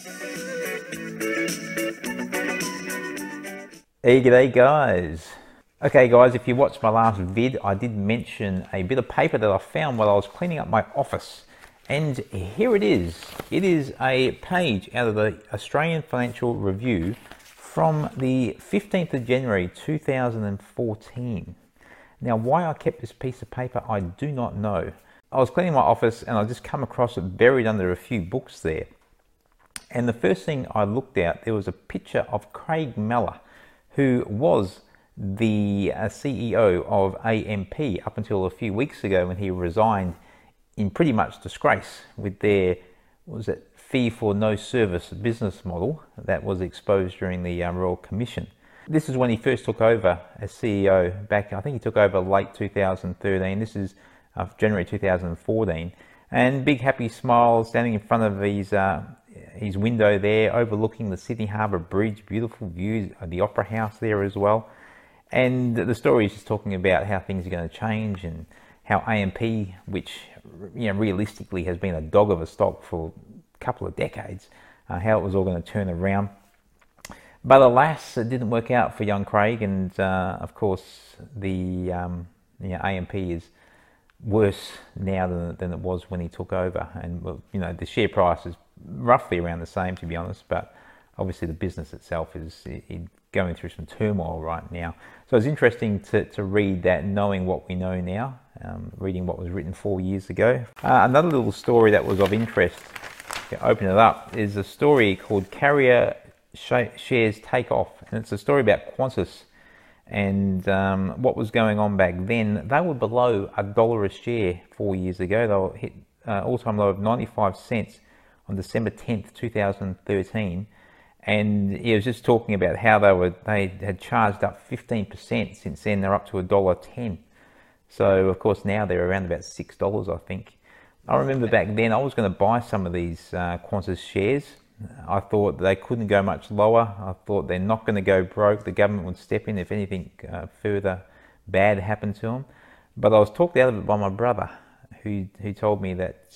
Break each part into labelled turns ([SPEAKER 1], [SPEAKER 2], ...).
[SPEAKER 1] Hey, g'day guys. Okay guys, if you watched my last vid, I did mention a bit of paper that I found while I was cleaning up my office. And here it is. It is a page out of the Australian Financial Review from the 15th of January 2014. Now, why I kept this piece of paper, I do not know. I was cleaning my office and I just come across it buried under a few books there. And the first thing I looked at, there was a picture of Craig Meller, who was the CEO of AMP up until a few weeks ago when he resigned in pretty much disgrace with their, what was it, fee for no service business model that was exposed during the Royal Commission. This is when he first took over as CEO back, I think he took over late 2013. This is January 2014. And big happy smile standing in front of his window there, overlooking the Sydney Harbour Bridge, beautiful views of the Opera House there as well. And the story is just talking about how things are going to change and how AMP, which realistically has been a dog of a stock for a couple of decades, how it was all going to turn around. But alas, it didn't work out for young Craig, and of course the AMP is worse now than it was when he took over, and the share price is roughly around the same, to be honest, but obviously the business itself is going through some turmoil right now. So it's interesting to read that, knowing what we know now, reading what was written 4 years ago. Another little story that was of interest, if you open it up, is a story called Carrier Shares Take Off, and it's a story about Qantas. And what was going on back then. They were below $1 a share 4 years ago. They were hit all-time low of 95 cents on December 10th, 2013. And he was just talking about how they had charged up 15% since then. They're up to $1.10. So of course now they're around about $6, I think. I remember back then I was going to buy some of these Qantas shares. I thought they couldn't go much lower. I thought they're not going to go broke. The government would step in if anything further bad happened to them. But I was talked out of it by my brother, who told me that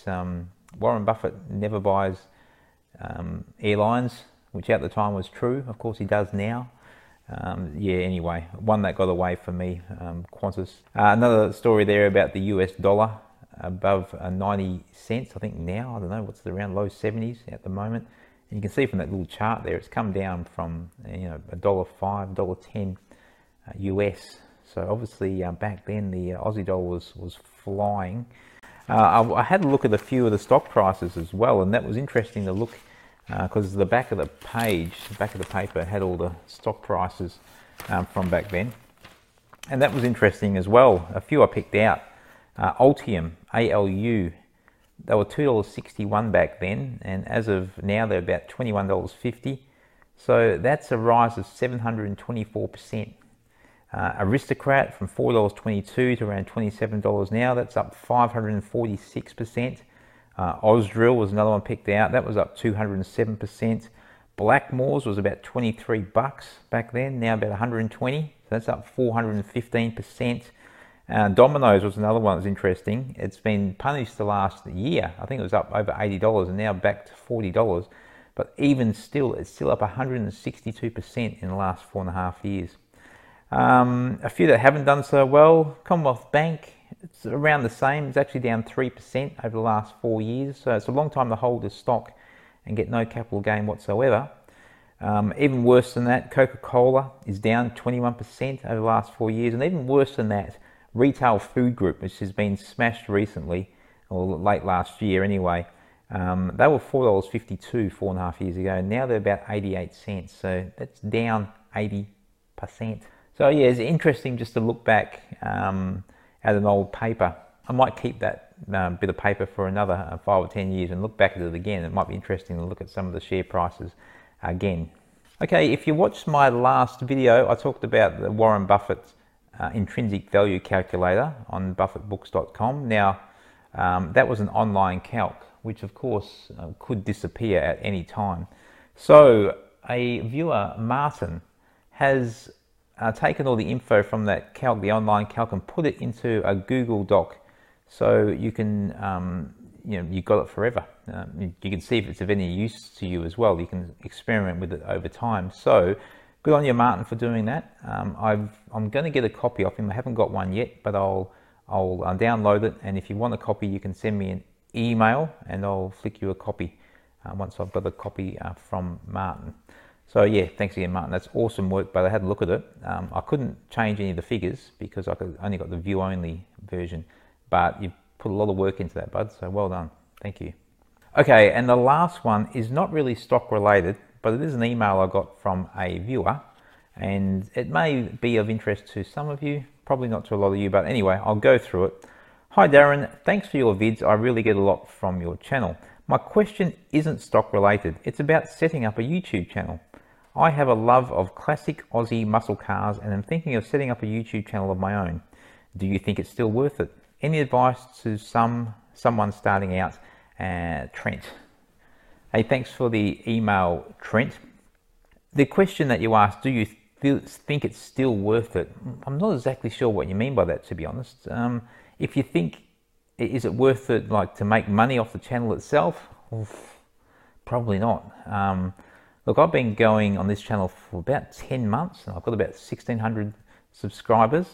[SPEAKER 1] Warren Buffett never buys airlines, which at the time was true. Of course, he does now. Anyway, one that got away for me, Qantas. Another story there about the US dollar above 90 cents. I think now, I don't know, what's around low 70s at the moment. And you can see from that little chart there, it's come down from $1.05, $1.10 US. So obviously back then the Aussie dollar was flying. I had a look at a few of the stock prices as well, and that was interesting to look because the back of the page, the back of the paper had all the stock prices from back then. And that was interesting as well. A few I picked out. Altium, ALU, they were $2.61 back then, and as of now they're about $21.50. So that's a rise of 724%. Aristocrat from $4.22 to around $27 now, that's up 546%. Ausdrill was another one picked out, that was up 207%. Blackmores was about 23 bucks back then, now about 120, so that's up 415%. Domino's was another one that's interesting. It's been punished the last year. I think it was up over $80 and now back to $40. But even still, it's still up 162% in the last 4.5 years. A few that haven't done so well, Commonwealth Bank, it's around the same. It's actually down 3% over the last 4 years. So it's a long time to hold this stock and get no capital gain whatsoever. Even worse than that, Coca-Cola is down 21% over the last 4 years. And even worse than that, Retail Food Group, which has been smashed recently, or late last year anyway, they were $4.52 4.5 years ago. Now they're about 88 cents, so that's down 80%. So yeah, it's interesting just to look back at an old paper. I might keep that bit of paper for another 5 or 10 years and look back at it again. It might be interesting to look at some of the share prices again. Okay, if you watched my last video, I talked about the Warren Buffett's intrinsic value calculator on buffettbooks.com. Now, that was an online calc, which of course could disappear at any time. So a viewer, Martin, has taken all the info from that calc, the online calc, and put it into a Google Doc. So you can you've got it forever. You can see if it's of any use to you as well. You can experiment with it over time. So good on you, Martin, for doing that. I'm going to get a copy of him. I haven't got one yet, but I'll download it. And if you want a copy, you can send me an email and I'll flick you a copy once I've got a copy from Martin. So yeah, thanks again, Martin. That's awesome work, but I had a look at it. I couldn't change any of the figures because I only got the view-only version, but you put a lot of work into that, bud, so well done. Thank you. Okay, and the last one is not really stock related, but it is an email I got from a viewer, and it may be of interest to some of you, probably not to a lot of you, but anyway, I'll go through it. Hi Darren, thanks for your vids. I really get a lot from your channel. My question isn't stock related. It's about setting up a YouTube channel. I have a love of classic Aussie muscle cars and I'm thinking of setting up a YouTube channel of my own. Do you think it's still worth it? Any advice to someone starting out? Trent. Hey, thanks for the email, Trent. The question that you asked, do you think it's still worth it? I'm not exactly sure what you mean by that, to be honest. If you think, is it worth it like to make money off the channel itself? Oof, probably not. Look, I've been going on this channel for about 10 months and I've got about 1,600 subscribers,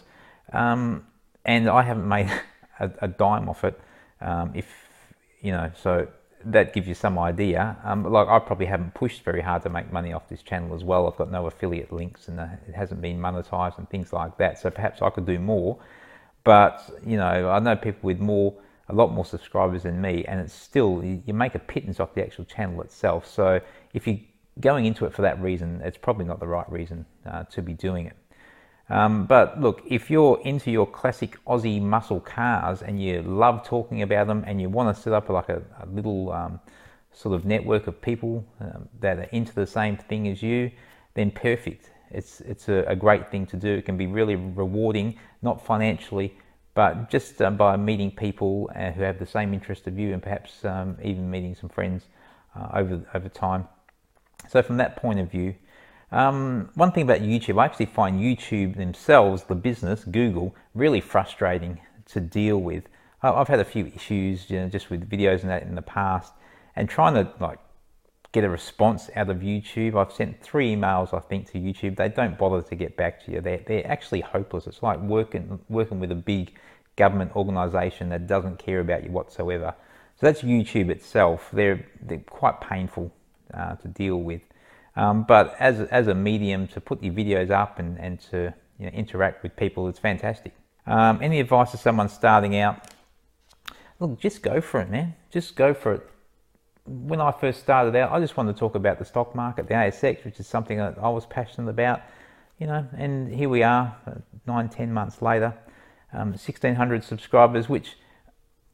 [SPEAKER 1] and I haven't made a dime off it. So that gives you some idea. Like I probably haven't pushed very hard to make money off this channel as well. I've got no affiliate links and it hasn't been monetized and things like that. So perhaps I could do more, but I know people with a lot more subscribers than me, and it's still, you make a pittance off the actual channel itself. So if you're going into it for that reason, it's probably not the right reason to be doing it. But look, if you're into your classic Aussie muscle cars and you love talking about them and you want to set up like a little sort of network of people that are into the same thing as you, then perfect. It's a great thing to do. It can be really rewarding, not financially, but just by meeting people who have the same interest of you, and perhaps even meeting some friends over time. So from that point of view, one thing about YouTube, I actually find YouTube themselves, the business, Google, really frustrating to deal with. I've had a few issues, just with videos and that in the past, and trying to like get a response out of YouTube. I've sent 3 emails, I think, to YouTube. They don't bother to get back to you. They're actually hopeless. It's like working with a big government organization that doesn't care about you whatsoever. So that's YouTube itself. They're quite painful to deal with. But as a medium to put your videos up and to interact with people, it's fantastic. Any advice to someone starting out? Look, just go for it, man. Just go for it. When I first started out, I just wanted to talk about the stock market, the ASX, which is something that I was passionate about, and here we are 9-10 months later, 1,600 subscribers, which,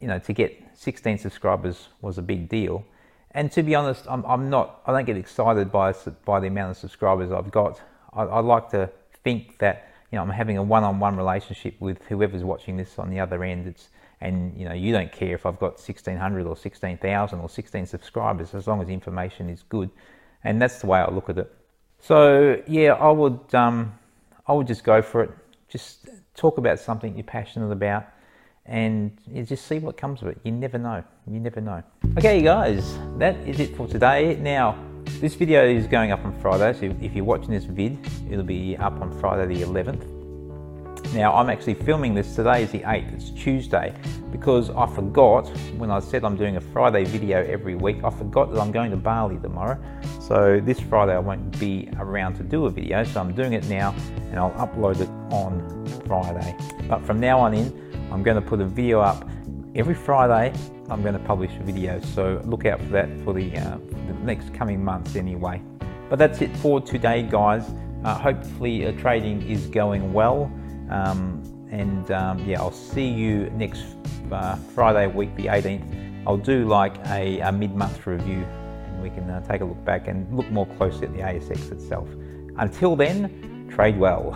[SPEAKER 1] to get 16 subscribers was a big deal. And to be honest, I don't get excited by the amount of subscribers I've got. I like to think that I'm having a one-on-one relationship with whoever's watching this on the other end. And you don't care if I've got 1,600 or 16,000 or 16 subscribers, as long as the information is good. And that's the way I look at it. So yeah, I would just go for it. Just talk about something you're passionate about, and you just see what comes of it. You never know. You never know. Okay, guys, that is it for today. Now, this video is going up on Friday, so if you're watching this vid, it'll be up on Friday the 11th. Now, I'm actually filming this. Today is the 8th, it's Tuesday, because I forgot when I said I'm doing a Friday video every week, I forgot that I'm going to Bali tomorrow. So this Friday I won't be around to do a video, so I'm doing it now and I'll upload it on Friday. But from now on in, I'm going to put a video up every Friday. I'm going to publish a video, so look out for that for the next coming months anyway. But that's it for today, guys. Hopefully trading is going well. Yeah, I'll see you next Friday week, the 18th. I'll do like a mid-month review, and we can take a look back and look more closely at the ASX itself. Until then, trade well.